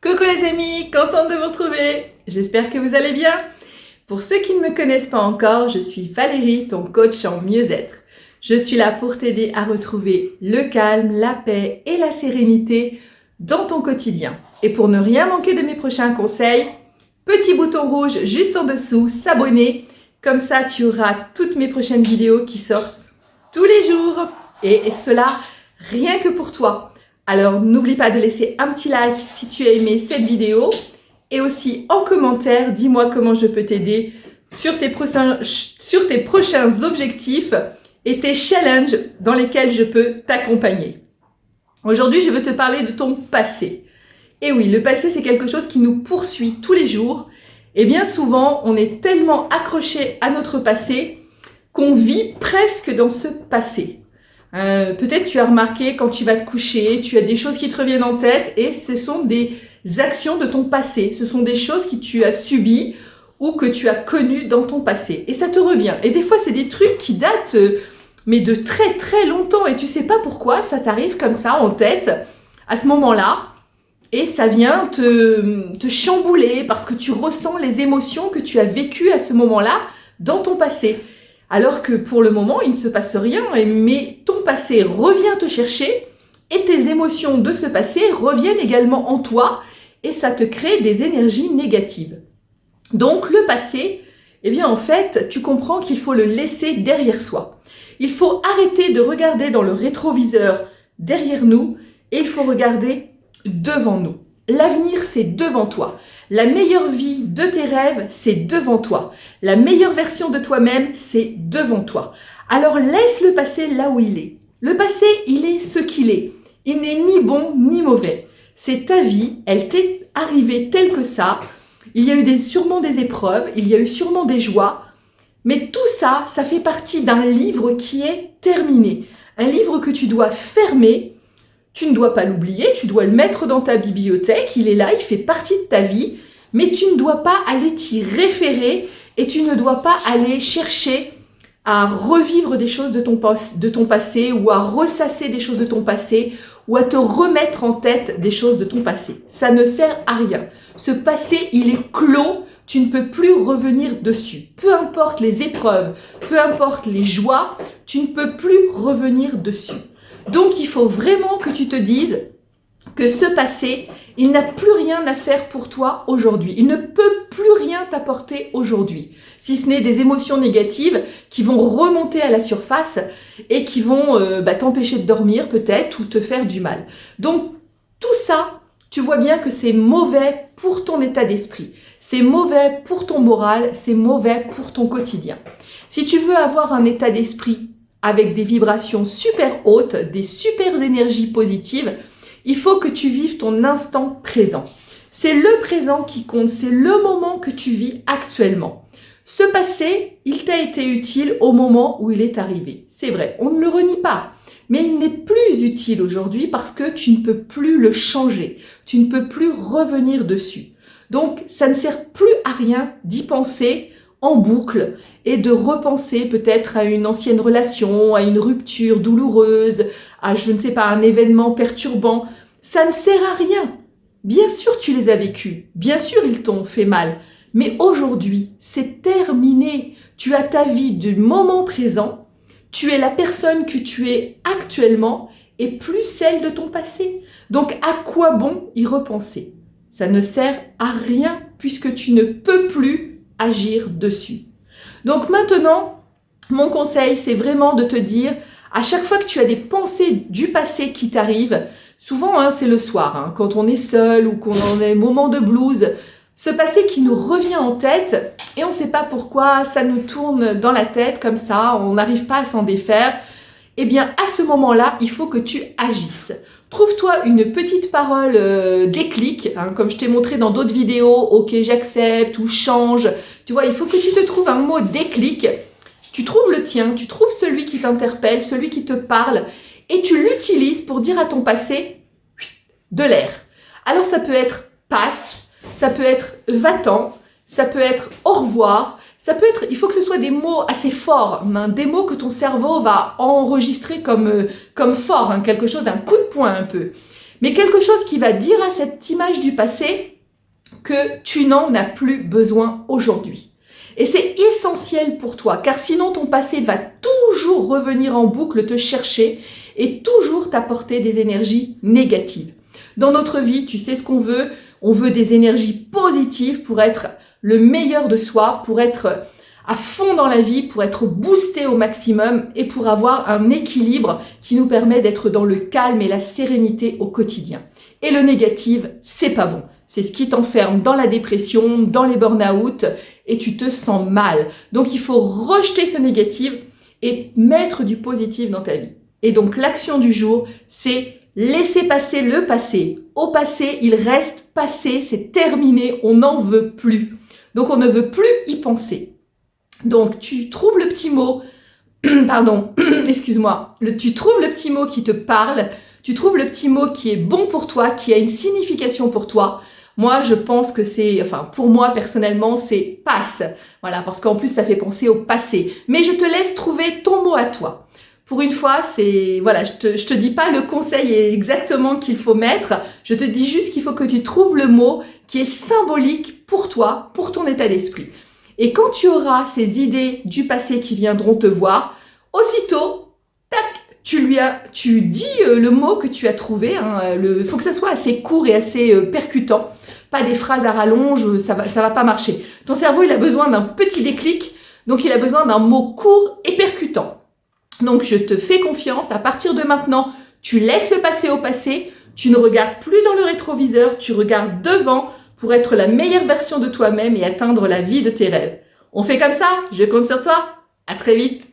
Coucou les amis, contente de vous retrouver. J'espère que vous allez bien. Pour ceux qui ne me connaissent pas encore, je suis Valérie, ton coach en mieux-être. Je suis là pour t'aider à retrouver le calme, la paix et la sérénité dans ton quotidien. Et pour ne rien manquer de mes prochains conseils, petit bouton rouge juste en dessous, s'abonner. Comme ça, tu auras toutes mes prochaines vidéos qui sortent tous les jours. Et cela, rien que pour toi. Alors, n'oublie pas de laisser un petit like si tu as aimé cette vidéo. Et aussi, en commentaire, dis-moi comment je peux t'aider sur tes prochains objectifs et tes challenges dans lesquels je peux t'accompagner. Aujourd'hui, je veux te parler de ton passé. Et oui, le passé, c'est quelque chose qui nous poursuit tous les jours. Et bien souvent, on est tellement accroché à notre passé qu'on vit presque dans ce passé. Peut-être tu as remarqué quand tu vas te coucher, tu as des choses qui te reviennent en tête et ce sont des actions de ton passé. Ce sont des choses que tu as subies ou que tu as connues dans ton passé. Et ça te revient. Et des fois, c'est des trucs qui datent mais de très très longtemps et tu sais pas pourquoi, ça t'arrive comme ça en tête à ce moment-là. Et ça vient te chambouler parce que tu ressens les émotions que tu as vécues à ce moment-là dans ton passé. Alors que pour le moment, il ne se passe rien, mais ton passé revient te chercher et tes émotions de ce passé reviennent également en toi et ça te crée des énergies négatives. Donc le passé, eh bien en fait, tu comprends qu'il faut le laisser derrière soi. Il faut arrêter de regarder dans le rétroviseur derrière nous et il faut regarder devant nous. L'avenir, c'est devant toi. La meilleure vie de tes rêves, c'est devant toi. La meilleure version de toi-même, c'est devant toi. Alors laisse le passé là où il est. Le passé, il est ce qu'il est. Il n'est ni bon ni mauvais. C'est ta vie, elle t'est arrivée telle que ça. Il y a eu sûrement des épreuves, il y a eu sûrement des joies. Mais tout ça, ça fait partie d'un livre qui est terminé. Un livre que tu dois fermer. Tu ne dois pas l'oublier, tu dois le mettre dans ta bibliothèque, il est là, il fait partie de ta vie, mais tu ne dois pas aller t'y référer et tu ne dois pas aller chercher à revivre des choses de ton passé ou à ressasser des choses de ton passé ou à te remettre en tête des choses de ton passé. Ça ne sert à rien. Ce passé, il est clos, tu ne peux plus revenir dessus. Peu importe les épreuves, peu importe les joies, tu ne peux plus revenir dessus. Donc, il faut vraiment que tu te dises que ce passé, il n'a plus rien à faire pour toi aujourd'hui. Il ne peut plus rien t'apporter aujourd'hui, si ce n'est des émotions négatives qui vont remonter à la surface et qui vont t'empêcher de dormir peut-être ou te faire du mal. Donc, tout ça, tu vois bien que c'est mauvais pour ton état d'esprit. C'est mauvais pour ton moral, c'est mauvais pour ton quotidien. Si tu veux avoir un état d'esprit avec des vibrations super hautes, des super énergies positives, il faut que tu vives ton instant présent. C'est le présent qui compte, c'est le moment que tu vis actuellement. Ce passé, il t'a été utile au moment où il est arrivé. C'est vrai, on ne le renie pas, mais il n'est plus utile aujourd'hui parce que tu ne peux plus le changer, tu ne peux plus revenir dessus. Donc, ça ne sert plus à rien d'y penser en boucle et de repenser peut-être à une ancienne relation, à une rupture douloureuse, à je ne sais pas, un événement perturbant. Ça ne sert à rien. Bien sûr tu les as vécus, bien sûr ils t'ont fait mal, mais aujourd'hui c'est terminé. Tu as ta vie du moment présent, tu es la personne que tu es actuellement et plus celle de ton passé. Donc à quoi bon y repenser? Ça ne sert à rien puisque tu ne peux plus agir dessus. Donc maintenant, mon conseil, c'est vraiment de te dire, à chaque fois que tu as des pensées du passé qui t'arrivent, souvent c'est le soir, quand on est seul ou qu'on en a un moment de blues, ce passé qui nous revient en tête et on ne sait pas pourquoi, ça nous tourne dans la tête comme ça, on n'arrive pas à s'en défaire, eh bien à ce moment-là, il faut que tu agisses. Trouve-toi une petite parole déclic, comme je t'ai montré dans d'autres vidéos, ok j'accepte ou change. Tu vois, il faut que tu te trouves un mot déclic, tu trouves le tien, tu trouves celui qui t'interpelle, celui qui te parle et tu l'utilises pour dire à ton passé de l'air. Alors ça peut être passe, ça peut être va-t'en, ça peut être au revoir, ça peut être, il faut que ce soit des mots assez forts, des mots que ton cerveau va enregistrer comme fort, quelque chose, un coup de poing un peu. mais quelque chose qui va dire à cette image du passé que tu n'en as plus besoin aujourd'hui. Et c'est essentiel pour toi, car sinon ton passé va toujours revenir en boucle te chercher et toujours t'apporter des énergies négatives. Dans notre vie, tu sais ce qu'on veut? On veut des énergies positives pour être le meilleur de soi, pour être à fond dans la vie, pour être boosté au maximum et pour avoir un équilibre qui nous permet d'être dans le calme et la sérénité au quotidien. Et le négatif, c'est pas bon. C'est ce qui t'enferme dans la dépression, dans les burn-out et tu te sens mal. Donc il faut rejeter ce négatif et mettre du positif dans ta vie. Et donc l'action du jour, c'est laisser passer le passé. Au passé, il reste passé, c'est terminé, on n'en veut plus. Donc on ne veut plus y penser. Donc tu trouves le petit mot, pardon, excuse-moi, tu trouves le petit mot qui te parle, tu trouves le petit mot qui est bon pour toi, qui a une signification pour toi. Moi, je pense que pour moi, personnellement, c'est passe. Voilà, parce qu'en plus, ça fait penser au passé. Mais je te laisse trouver ton mot à toi. Pour une fois, je te dis pas le conseil exactement qu'il faut mettre. Je te dis juste qu'il faut que tu trouves le mot qui est symbolique pour toi, pour ton état d'esprit. Et quand tu auras ces idées du passé qui viendront te voir, aussitôt, tac, tu dis le mot que tu as trouvé. Faut que ça soit assez court et assez percutant. Pas des phrases à rallonge, ça va pas marcher. Ton cerveau, il a besoin d'un petit déclic, donc il a besoin d'un mot court et percutant. Donc je te fais confiance, à partir de maintenant, tu laisses le passé au passé, tu ne regardes plus dans le rétroviseur, tu regardes devant pour être la meilleure version de toi-même et atteindre la vie de tes rêves. On fait comme ça, je compte sur toi, à très vite.